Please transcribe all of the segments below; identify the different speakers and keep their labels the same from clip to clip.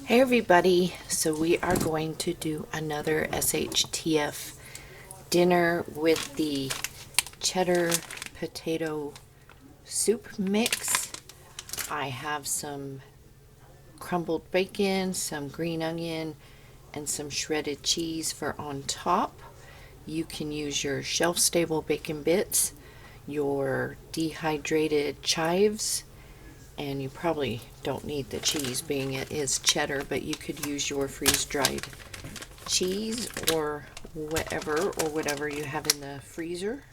Speaker 1: Hey everybody, so we are going to do another SHTF dinner with the cheddar potato soup mix. I have some crumbled bacon, some green onion, and some shredded cheese for on top. You can use your shelf-stable bacon bits, your dehydrated chives, and you probably don't need the cheese being it is cheddar, but you could use your freeze-dried cheese or whatever you have in the freezer.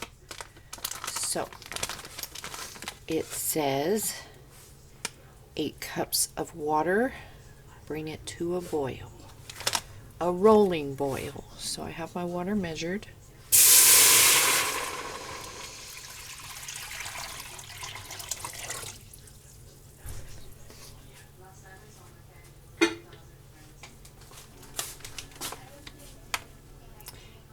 Speaker 1: So it says 8 cups of water, bring it to a boil, a rolling boil. So I have my water measured.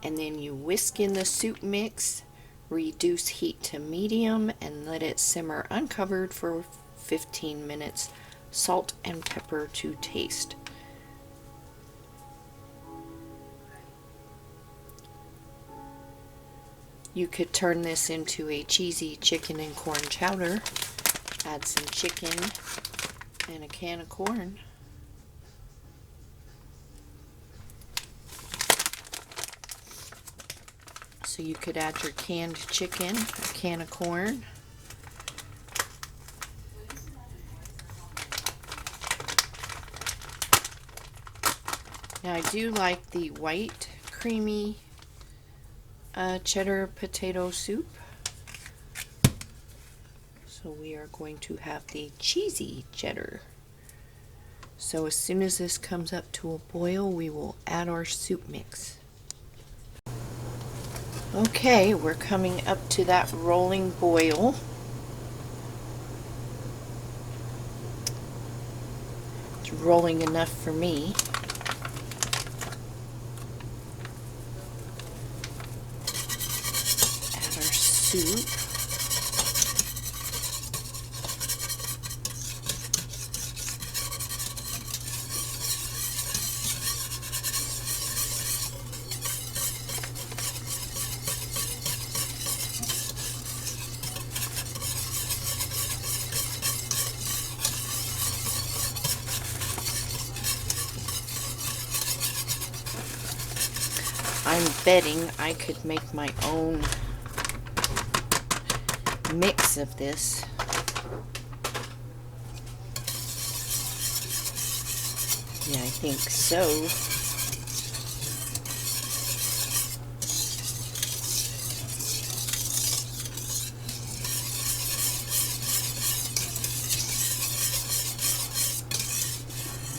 Speaker 1: And then you whisk in the soup mix, reduce heat to medium, and let it simmer uncovered for 15 minutes. Salt and pepper to taste. You could turn this into a cheesy chicken and corn chowder. Add some chicken and a can of corn. So you could add your canned chicken, a can of corn, now I do like the white creamy cheddar potato soup, so we are going to have the cheesy cheddar. So as soon as this comes up to a boil, we will add our soup mix. Okay, we're coming up to that rolling boil. It's rolling enough for me. Add our soup. I'm betting I could make my own mix of this. Yeah, I think so.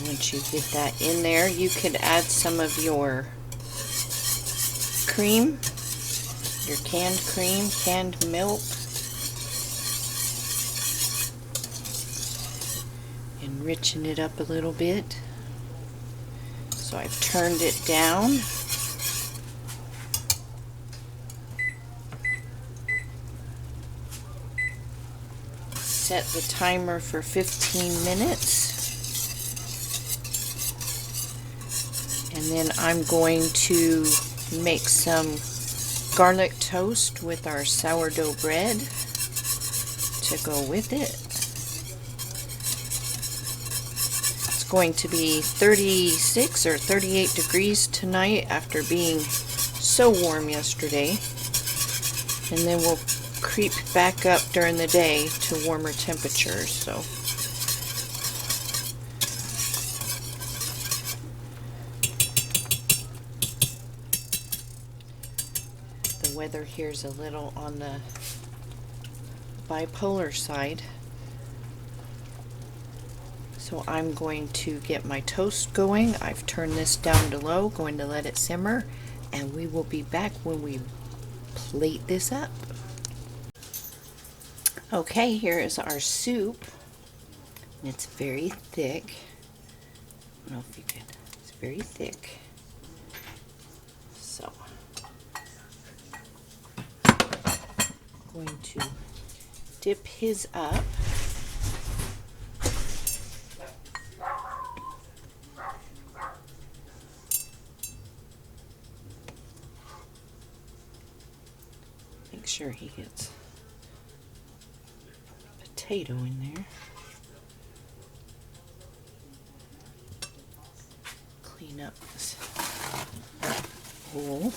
Speaker 1: Once you get that in there, you could add some of your cream, your canned cream, canned milk, enrichen it up a little bit. So I've turned it down. Set the timer for 15 minutes. And then I'm going to make some garlic toast with our sourdough bread to go with it. It's going to be 36 or 38 degrees tonight after being so warm yesterday, and then we'll creep back up during the day to warmer temperatures. So the weather here's a little on the bipolar side, so I'm going to get my toast going. I've turned this down to low, going to let it simmer, and we will be back when we plate this up. Okay, here is our soup. It's very thick. I don't know if you can, it's very thick. So I'm going to dip his up. sure he gets potato in there. Clean up this bowl.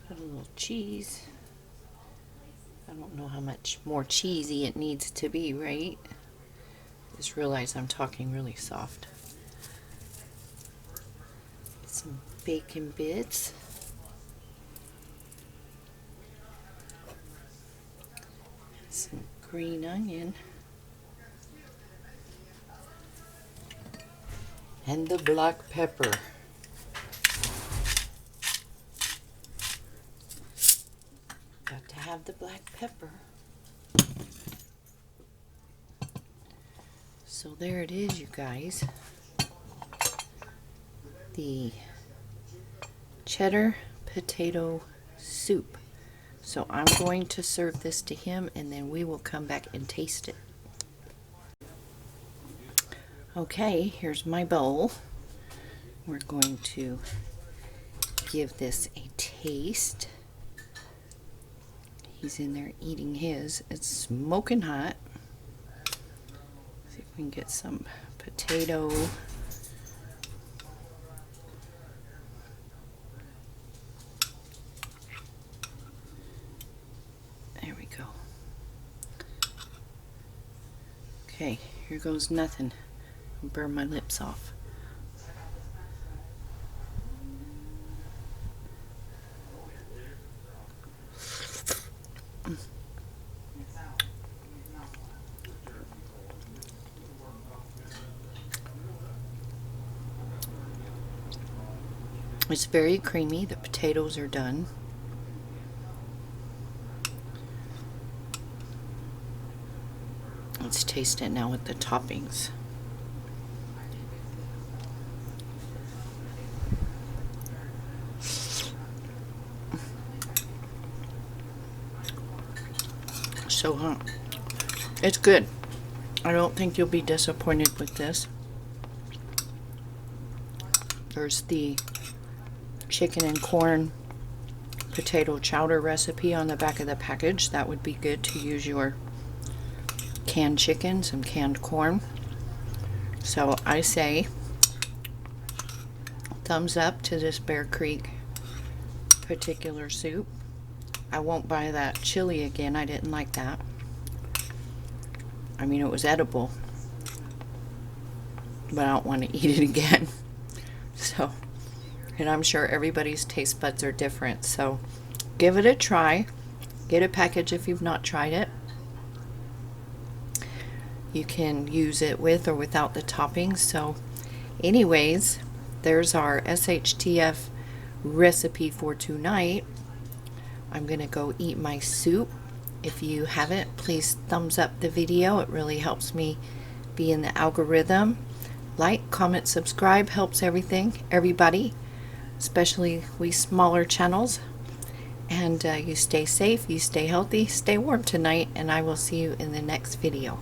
Speaker 1: Put a little cheese. I don't know how much more cheesy it needs to be, right? Just realize I'm talking really soft. Some bacon bits. Some green onion. And the black pepper. Got to have the black pepper. So there it is, you guys. The cheddar potato soup. So I'm going to serve this to him and then we will come back and taste it. Okay, here's my bowl. We're going to give this a taste. He's in there eating his. It's smoking hot. See if we can get some potato. There we go. Okay, here goes nothing. I'll burn my lips off. It's very creamy. The potatoes are done. Let's taste it now with the toppings. So hot. It's good. I don't think you'll be disappointed with this. There's the chicken and corn potato chowder recipe on the back of the package. That would be good to use your canned chicken, some canned corn. So I say thumbs up to this Bear Creek particular soup. I won't buy that chili again. I didn't like that. I mean, it was edible, but I don't want to eat it again. So, and I'm sure everybody's taste buds are different. So give it a try. Get a package if you've not tried it. You can use it with or without the toppings. So anyways, there's our SHTF recipe for tonight. I'm gonna go eat my soup. If you haven't, please thumbs up the video. It really helps me be in the algorithm. Like, comment, subscribe, helps everybody, especially we smaller channels. And you stay safe, you stay healthy, stay warm tonight, and I will see you in the next video.